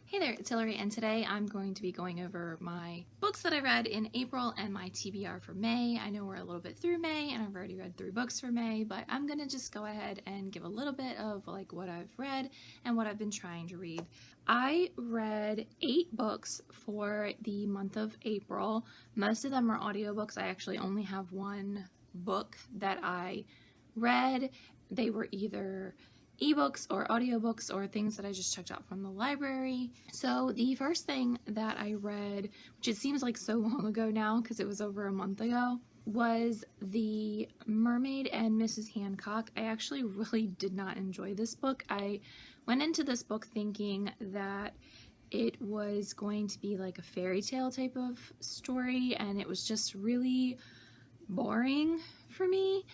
Hey there, it's Hillary, and today I'm going to be going over my books that I read in April and my TBR for May. I know we're a little bit through May, and I've already read 3 books for May, but I'm gonna just go ahead and give a little bit of like what I've read and what I've been trying to read. I read 8 books for the month of April. Most of them are audiobooks. I actually only have one book that I read. They were either ebooks or audiobooks or things that I just checked out from the library. So the first thing that I read, which it seems like so long ago now because it was over a month ago, was The Mermaid and Mrs. Hancock. I actually really did not enjoy this book. I went into this book thinking that it was going to be like a fairy tale type of story, and it was just really boring for me.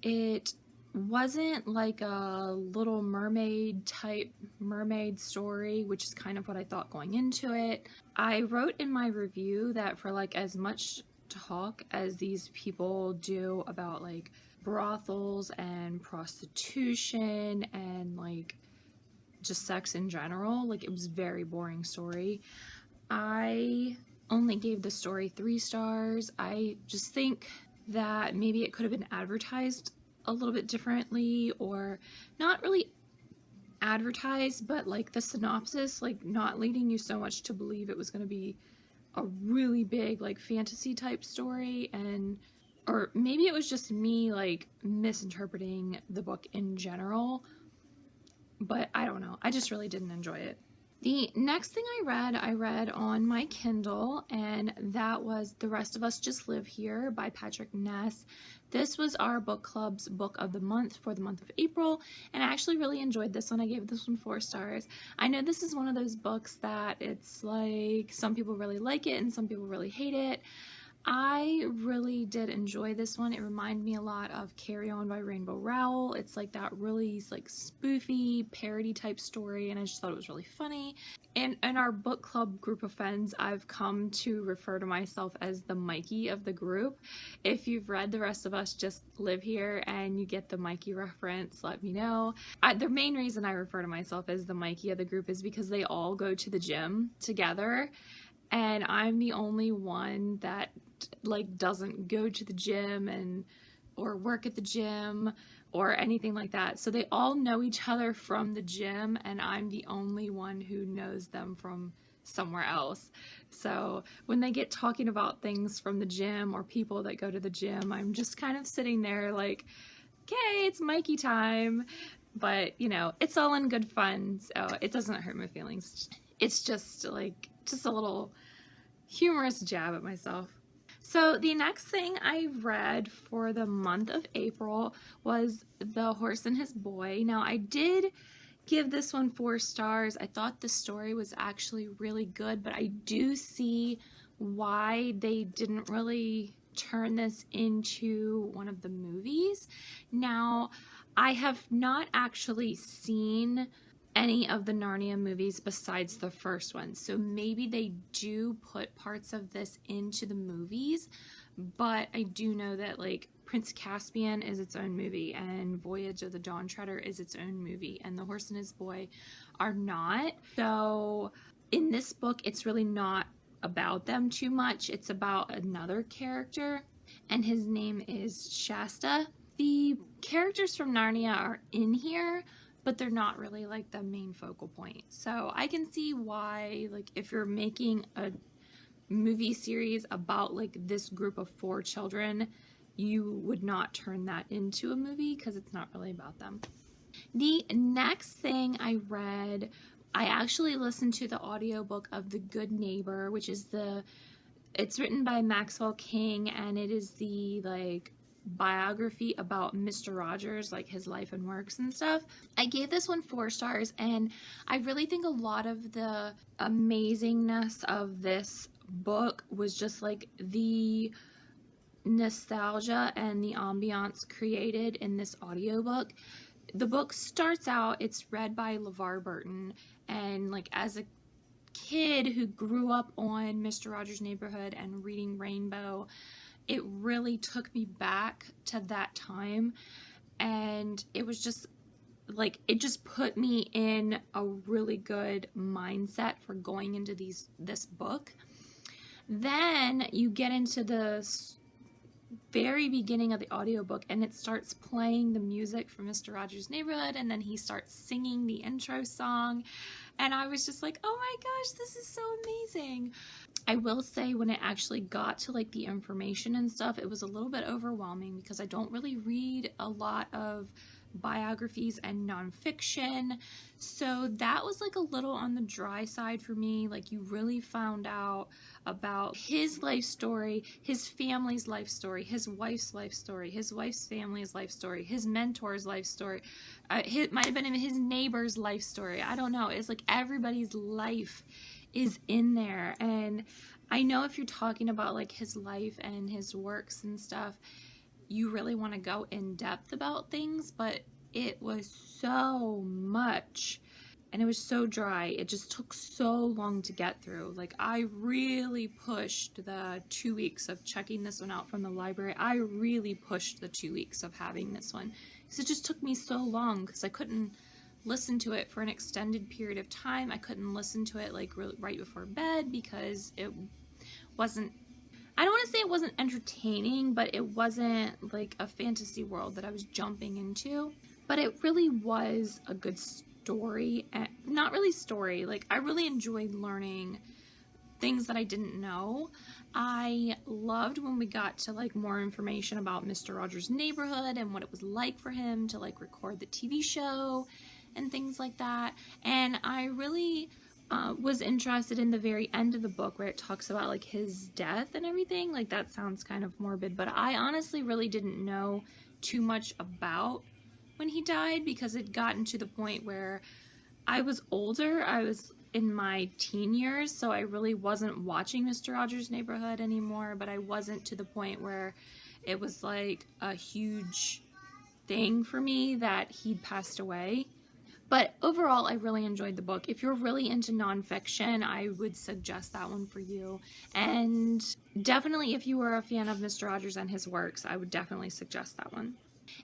It wasn't like a Little Mermaid type mermaid story, which is kind of what I thought going into it. I wrote in my review that for like as much talk as these people do about like brothels and prostitution and like just sex in general, like it was a very boring story. I only gave the story 3 stars. I just think that maybe it could have been advertised a little bit differently, or not really advertised, but like the synopsis, like not leading you so much to believe it was going to be a really big like fantasy type story, and or maybe it was just me like misinterpreting the book in general, but I don't know. I just really didn't enjoy it. The next thing I read on my Kindle, and that was The Rest of Us Just Live Here by Patrick Ness. This was our book club's book of the month for the month of April, and I actually really enjoyed this one. I gave this one 4 stars. I know this is one of those books that it's like some people really like it and some people really hate it. I really did enjoy this one. It reminded me a lot of Carry On by Rainbow Rowell. It's like that really like spoofy parody type story, and I just thought it was really funny. And in our book club group of friends, I've come to refer to myself as the Mikey of the group. If you've read The Rest of Us Just Live Here and you get the Mikey reference, let me know. The main reason I refer to myself as the Mikey of the group is because they all go to the gym together, and I'm the only one that like doesn't go to the gym and or work at the gym or anything like that. So they all know each other from the gym, and I'm the only one who knows them from somewhere else. So when they get talking about things from the gym or people that go to the gym, I'm just kind of sitting there like, okay, it's Mikey time. But you know, it's all in good fun, so it doesn't hurt my feelings. It's just like just a little humorous jab at myself. So the next thing I read for the month of April was The Horse and His Boy. Now I did give this one 4 stars. I thought the story was actually really good, but I do see why they didn't really turn this into one of the movies. Now, I have not actually seen any of the Narnia movies besides the first one, so maybe they do put parts of this into the movies, but I do know that like Prince Caspian is its own movie and Voyage of the Dawn Treader is its own movie, and The Horse and His Boy are not. So in this book, it's really not about them too much. It's about another character, and his name is Shasta. The characters from Narnia are in here, but they're not really like the main focal point. So I can see why, like, if you're making a movie series about like this group of 4 children, you would not turn that into a movie because it's not really about them. The next thing I read, I actually listened to the audiobook of The Good Neighbor, which is it's written by Maxwell King, and it is the like biography about Mr. Rogers, like his life and works and stuff. I gave this one 4 stars, and I really think a lot of the amazingness of this book was just like the nostalgia and the ambiance created in this audiobook. The book starts out, it's read by LeVar Burton, and like as a kid who grew up on Mr. Rogers' Neighborhood and reading Rainbow, it really took me back to that time, and it was just like, it just put me in a really good mindset for going into this book. Then you get into the very beginning of the audiobook, and it starts playing the music from Mr. Rogers' Neighborhood, and then he starts singing the intro song, and I was just like, oh my gosh, this is so amazing. I will say, when it actually got to like the information and stuff, it was a little bit overwhelming because I don't really read a lot of biographies and nonfiction, so that was like a little on the dry side for me. Like, you really found out about his life story, his family's life story, his wife's life story, his wife's family's life story, his mentor's life story, it might have been his neighbor's life story, I don't know. It's like everybody's life is in there. And I know if you're talking about like his life and his works and stuff, you really want to go in depth about things, but it was so much and it was so dry. It just took so long to get through. Like, I really pushed the 2 weeks of checking this one out from the library. I really pushed the 2 weeks of having this one because it just took me so long, because I couldn't listen to it for an extended period of time. I couldn't listen to it like right before bed because it wasn't, I don't want to say it wasn't entertaining, but it wasn't like a fantasy world that I was jumping into. But it really was a good story. And not really story, like, I really enjoyed learning things that I didn't know. I loved when we got to like more information about Mr. Rogers' Neighborhood and what it was like for him to like record the TV show and things like that. And I really was interested in the very end of the book where it talks about like his death and everything. Like, that sounds kind of morbid, but I honestly really didn't know too much about when he died, because it gotten to the point where I was older. I was in my teen years, so I really wasn't watching Mr. Rogers' Neighborhood anymore, but I wasn't to the point where it was like a huge thing for me that he'd passed away. But overall, I really enjoyed the book. If you're really into nonfiction, I would suggest that one for you. And definitely, if you were a fan of Mr. Rogers and his works, I would definitely suggest that one.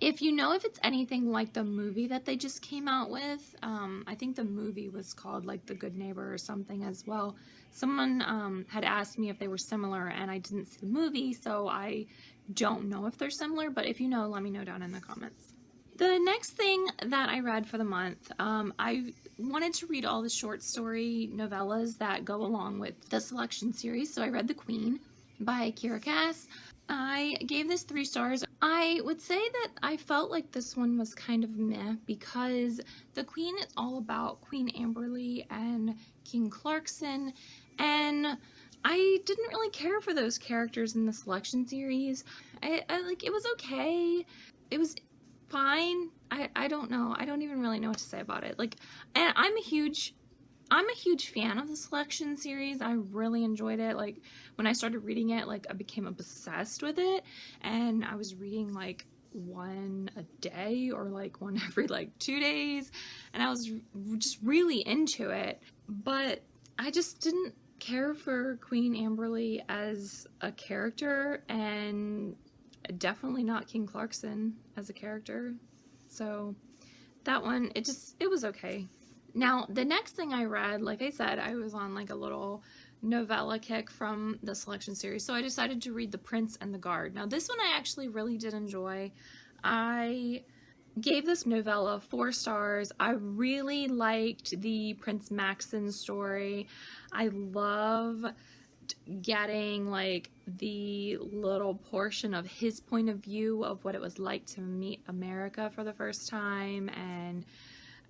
If you know if it's anything like the movie that they just came out with, I think the movie was called like The Good Neighbor or something as well. Someone had asked me if they were similar, and I didn't see the movie, so I don't know if they're similar, but if you know, let me know down in the comments. The next thing that I read for the month, I wanted to read all the short story novellas that go along with the selection series, so I read The Queen by Kira Cass. I gave this 3 stars. I would say that I felt like this one was kind of meh, because The Queen is all about Queen Amberly and King Clarkson, and I didn't really care for those characters in the selection series. I like, it was okay. It was fine. I don't know. I don't even really know what to say about it. Like, and I'm a huge fan of the selection series. I really enjoyed it. Like, when I started reading it, like, I became obsessed with it, and I was reading like one a day or like one every like 2 days, and I was just really into it. But I just didn't care for Queen Amberly as a character, and definitely not King Clarkson as a character. So that one, it was okay. Now, the next thing I read, like I said, I was on like a little novella kick from the selection series, so I decided to read The Prince and the Guard. Now, this one I actually really did enjoy. I gave this novella 4 stars. I really liked the Prince Maxon story. I love getting like the little portion of his point of view of what it was like to meet America for the first time, and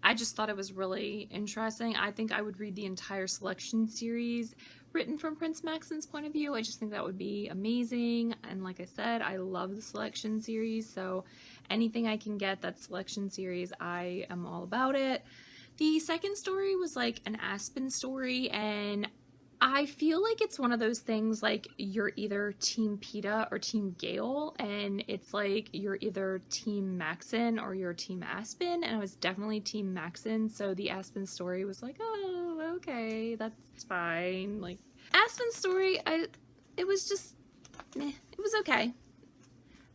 I just thought it was really interesting. I think I would read the entire selection series written from Prince Maxon's point of view. I just think that would be amazing. And like I said, I love the selection series, so anything I can get that selection series, I am all about it. The second story was like an Aspen story, and I feel like it's one of those things like you're either Team PETA or Team Gale, and it's like you're either Team Maxon or you're Team Aspen, and I was definitely Team Maxon, so the Aspen story was like, oh, okay, that's fine. Like, Aspen story, it was just, meh, it was okay.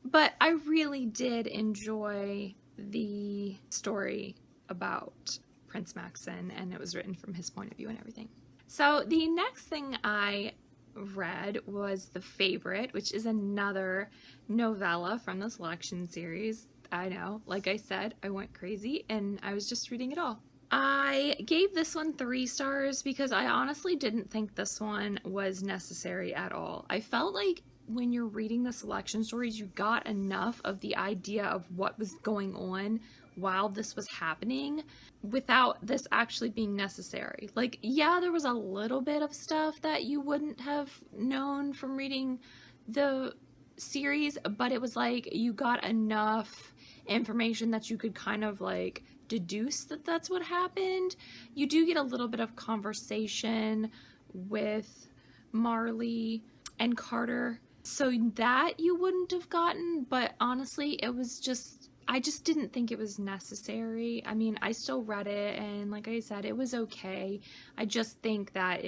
But I really did enjoy the story about Prince Maxon, and it was written from his point of view and everything. So the next thing I read was The Favorite, which is another novella from the Selection series. I know, like I said, I went crazy and I was just reading it all. I gave this one 3 stars because I honestly didn't think this one was necessary at all. I felt like when you're reading the Selection stories, you got enough of the idea of what was going on while this was happening without this actually being necessary. Like, yeah, there was a little bit of stuff that you wouldn't have known from reading the series, but it was like you got enough information that you could kind of like deduce that that's what happened. You do get a little bit of conversation with Marley and Carter, so that you wouldn't have gotten, but honestly, it was just, I just didn't think it was necessary. I mean, I still read it, and like I said, it was okay. I just think that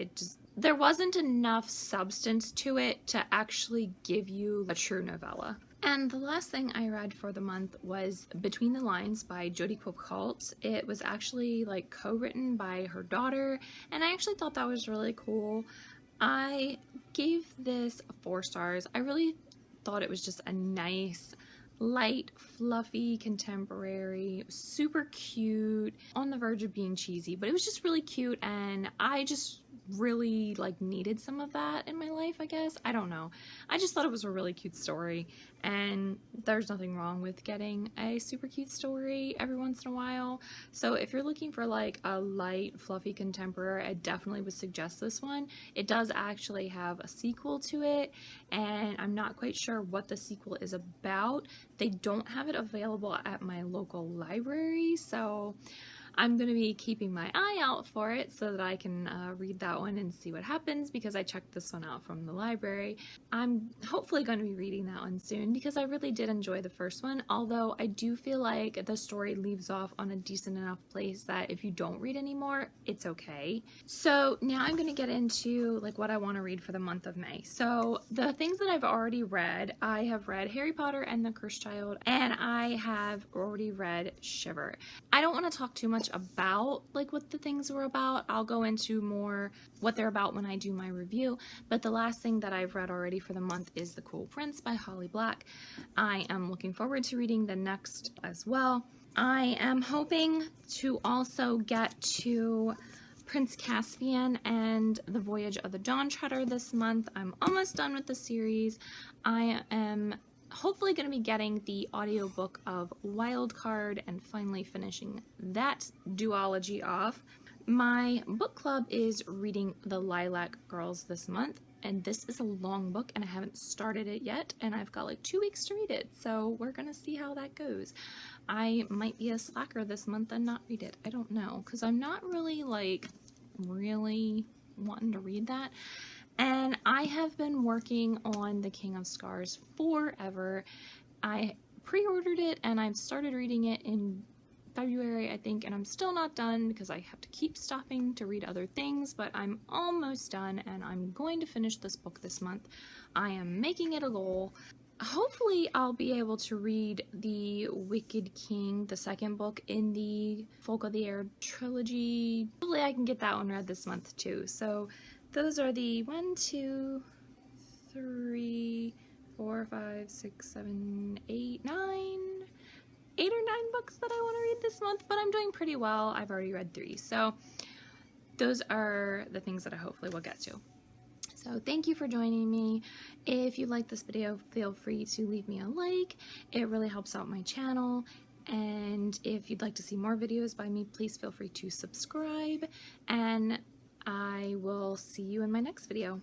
there wasn't enough substance to it to actually give you a true novella. And the last thing I read for the month was Between the Lines by Jodi Picoult. It was actually like co-written by her daughter, and I actually thought that was really cool. I gave this 4 stars. I really thought it was just a nice, light, fluffy, contemporary, super cute, on the verge of being cheesy, but it was just really cute, and I just really like needed some of that in my life, I guess. I don't know. I just thought it was a really cute story, and there's nothing wrong with getting a super cute story every once in a while. So if you're looking for like a light, fluffy contemporary, I definitely would suggest this one. It does actually have a sequel to it, and I'm not quite sure what the sequel is about. They don't have it available at my local library, so I'm going to be keeping my eye out for it so that I can read that one and see what happens, because I checked this one out from the library. I'm hopefully going to be reading that one soon because I really did enjoy the first one, although I do feel like the story leaves off on a decent enough place that if you don't read anymore, it's okay. So now I'm going to get into like what I want to read for the month of May. So the things that I've already read, I have read Harry Potter and the Cursed Child, and I have already read Shiver. I don't want to talk too much about like what the things were about. I'll go into more what they're about when I do my review, but the last thing that I've read already for the month is The Cruel Prince by Holly Black. I am looking forward to reading the next as well. I am hoping to also get to Prince Caspian and The Voyage of the Dawn Treader this month. I'm almost done with the series. I am hopefully going to be getting the audiobook of Wildcard and finally finishing that duology off. My book club is reading The Lilac Girls this month, and this is a long book and I haven't started it yet, and I've got like 2 weeks to read it, so we're gonna see how that goes. I might be a slacker this month and not read it. I don't know, because I'm not really wanting to read that. And I have been working on The King of Scars forever. I pre-ordered it and I've started reading it in February, I think, and I'm still not done because I have to keep stopping to read other things, but I'm almost done and I'm going to finish this book this month. I am making it a goal. Hopefully I'll be able to read The Wicked King, the second book in the Folk of the Air trilogy. Hopefully I can get that one read this month too. So those are the 1, 2, 3, 4, 5, 6, 7, 8, 9, 8 or 9 books that I want to read this month, but I'm doing pretty well. I've already read 3, so those are the things that I hopefully will get to. So thank you for joining me. If you like this video, feel free to leave me a like. It really helps out my channel. And if you'd like to see more videos by me, please feel free to subscribe. And I will see you in my next video.